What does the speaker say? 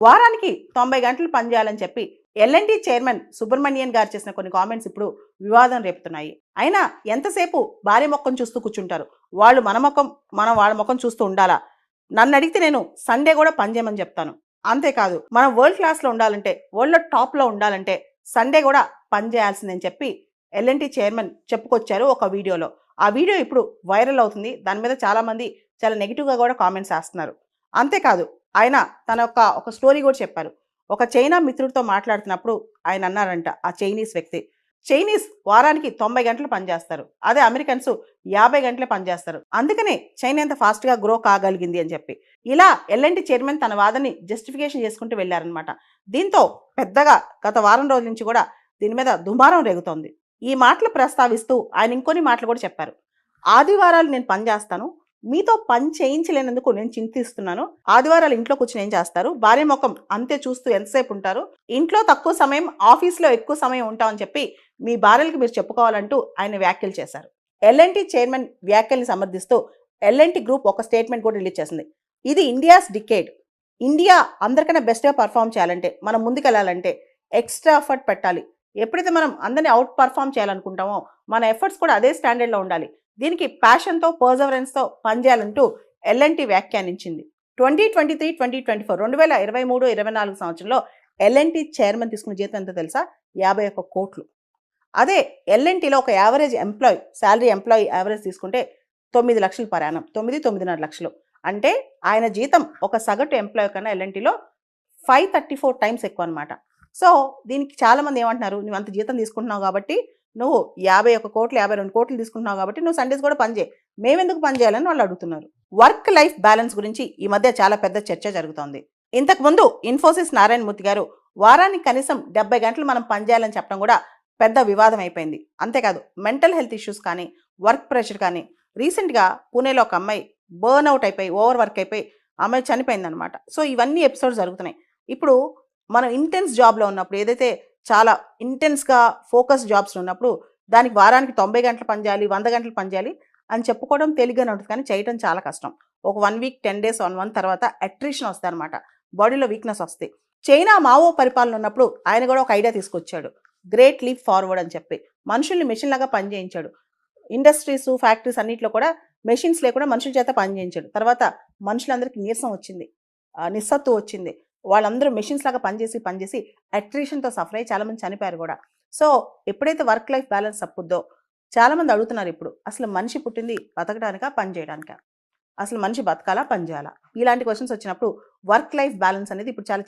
వారానికి 90 గంటలు పనిచేయాలని చెప్పి ఎల్ఎన్టీ చైర్మన్ సుబ్రహ్మణ్యన్ గారు చేసిన కొన్ని కామెంట్స్ ఇప్పుడు వివాదం రేపుతున్నాయి. అయినా ఎంతసేపు భార్య ముఖం చూస్తూ కూర్చుంటారు? వాళ్ళు మనం వాళ్ళ ముఖం చూస్తూ ఉండాలా? నన్ను అడిగితే నేను సండే కూడా పనిచేయమని చెప్తాను. అంతేకాదు మనం వరల్డ్ క్లాస్లో ఉండాలంటే, వరల్డ్లో టాప్లో ఉండాలంటే సండే కూడా పనిచేయాల్సిందని చెప్పి ఎల్ఎన్టీ చైర్మన్ చెప్పుకొచ్చారు ఒక వీడియోలో. ఆ వీడియో ఇప్పుడు వైరల్ అవుతుంది. దాని మీద చాలామంది చాలా నెగిటివ్గా కూడా కామెంట్స్ వేస్తున్నారు. అంతేకాదు ఆయన తన ఒక స్టోరీ కూడా చెప్పారు. ఒక చైనా మిత్రుడితో మాట్లాడుతున్నప్పుడు ఆయన అన్నారంట, ఆ చైనీస్ వ్యక్తి, చైనీస్ వారానికి 90 గంటలు పనిచేస్తారు, అదే అమెరికన్స్ 50 గంటలే పనిచేస్తారు, అందుకనే చైనా ఎంత ఫాస్ట్గా గ్రో కాగలిగింది అని చెప్పి ఇలా ఎల్ఎన్టీ చైర్మన్ తన వాదనని జస్టిఫికేషన్ చేసుకుంటూ వెళ్ళారనమాట. దీంతో పెద్దగా గత వారం రోజుల నుంచి కూడా దీని మీద దుమారం రేగుతోంది. ఈ మాటలు ప్రస్తావిస్తూ ఆయన ఇంకొన్ని మాటలు కూడా చెప్పారు. ఆదివారాలు నేను పని చేస్తాను, మీతో పని చేయించలేనందుకు నేను చింతిస్తున్నాను. ఆదివారాలు ఇంట్లో కూర్చొని ఏం చేస్తారు? భార్య ముఖం అంతే చూస్తూ ఎంతసేపు ఉంటారు? ఇంట్లో తక్కువ సమయం, ఆఫీస్లో ఎక్కువ సమయం ఉంటామని చెప్పి మీ భార్యలకు మీరు చెప్పుకోవాలంటూ ఆయన వ్యాఖ్యలు చేశారు. ఎల్ఎన్టీ చైర్మన్ వ్యాఖ్యల్ని సమర్థిస్తూ ఎల్ఎన్టీ గ్రూప్ ఒక స్టేట్మెంట్ కూడా రిలీజ్ చేసింది. ఇది ఇండియాస్ డికేడ్. ఇండియా అందరికన్నా బెస్ట్గా పర్ఫామ్ చేయాలంటే, మనం ముందుకెళ్ళాలంటే ఎక్స్ట్రా ఎఫర్ట్ పెట్టాలి. ఎప్పుడైతే మనం అందరినీ అవుట్ పర్ఫామ్ చేయాలనుకుంటామో మన ఎఫర్ట్స్ కూడా అదే స్టాండర్డ్లో ఉండాలి. దీనికి ప్యాషన్తో, పర్జవరెన్స్తో పనిచేయాలంటూ ఎల్ఎన్టీ వ్యాఖ్యానించింది. 2023-2024 2023-24 సంవత్సరంలో ఎల్ఎన్టీ చైర్మన్ తీసుకున్న జీతం ఎంతో తెలుసా? 51 కోట్లు. అదే ఎల్ఎన్టీలో ఒక average employee, salary employee average తీసుకుంటే 9 లక్షలు పర్ యానం, 9-9.5 లక్షలు. అంటే ఆయన జీతం ఒక సగటు ఎంప్లాయీ కన్నా ఎల్ఎన్టీలో 534 టైమ్స్ ఎక్కువ అనమాట. సో దీనికి చాలామంది ఏమంటున్నారు, నువ్వు అంత జీతం తీసుకుంటున్నావు కాబట్టి, నువ్వు 51 కోట్లు 52 కోట్లు తీసుకుంటున్నావు కాబట్టి నువ్వు సండేస్ కూడా పనిచేయి, మేమెందుకు పని చేయాలని వాళ్ళు అడుగుతున్నారు. వర్క్ లైఫ్ బ్యాలెన్స్ గురించి ఈ మధ్య చాలా పెద్ద చర్చ జరుగుతోంది. ఇంతకుముందు ఇన్ఫోసిస్ నారాయణమూర్తి గారు వారానికి కనీసం 70 గంటలు మనం పనిచేయాలని చెప్పడం కూడా పెద్ద వివాదం అయిపోయింది. అంతేకాదు మెంటల్ హెల్త్ ఇష్యూస్ కానీ, వర్క్ ప్రెషర్ కానీ, రీసెంట్గా పూణేలో ఒక అమ్మాయి బర్న్అవుట్ అయిపోయి, ఓవర్ వర్క్ అయిపోయి అమ్మాయి చనిపోయిందనమాట. సో ఇవన్నీ ఎపిసోడ్స్ జరుగుతున్నాయి. ఇప్పుడు మనం ఇంటెన్స్ జాబ్లో ఉన్నప్పుడు, ఏదైతే చాలా ఇంటెన్స్గా ఫోకస్ జాబ్స్లో ఉన్నప్పుడు దానికి వారానికి 90 గంటలు పనిచేయాలి, 100 గంటలు పనిచేయాలి అని చెప్పుకోవడం తేలిగ్గానే ఉంటుంది, కానీ చేయడం చాలా కష్టం. ఒక 1 వీక్ 10 డేస్ 1 మంత్ తర్వాత అట్రిషన్ వస్తుంది అనమాట, బాడీలో వీక్నెస్ వస్తాయి. చైనా మావో పరిపాలన ఉన్నప్పుడు ఆయన కూడా ఒక ఐడియా తీసుకొచ్చాడు, గ్రేట్ లీప్ ఫార్వర్డ్ అని చెప్పి. మనుషుల్ని మెషిన్ లాగా పనిచేయించాడు. ఇండస్ట్రీస్, ఫ్యాక్టరీస్ అన్నింటిలో కూడా మెషిన్స్ లేకుండా మనుషుల చేత పనిచేయించాడు. తర్వాత మనుషులందరికీ నీరసం వచ్చింది, నిస్సత్తు వచ్చింది. వాళ్ళందరూ మెషిన్స్ లాగా పనిచేసి అట్రిషన్తో సఫర్ అయ్యి చాలామంది చనిపోయారు కూడా. సో ఎప్పుడైతే వర్క్ లైఫ్ బ్యాలెన్స్ తప్పుద్దో చాలామంది అడుగుతున్నారు ఇప్పుడు, అసలు మనిషి పుట్టింది బతకడానికా, పని చేయడానికా? అసలు మనిషి బతకాలా, పని చేయాలా? ఇలాంటి క్వశ్చన్స్ వచ్చినప్పుడు వర్క్ లైఫ్ బ్యాలెన్స్ అనేది ఇప్పుడు చాలా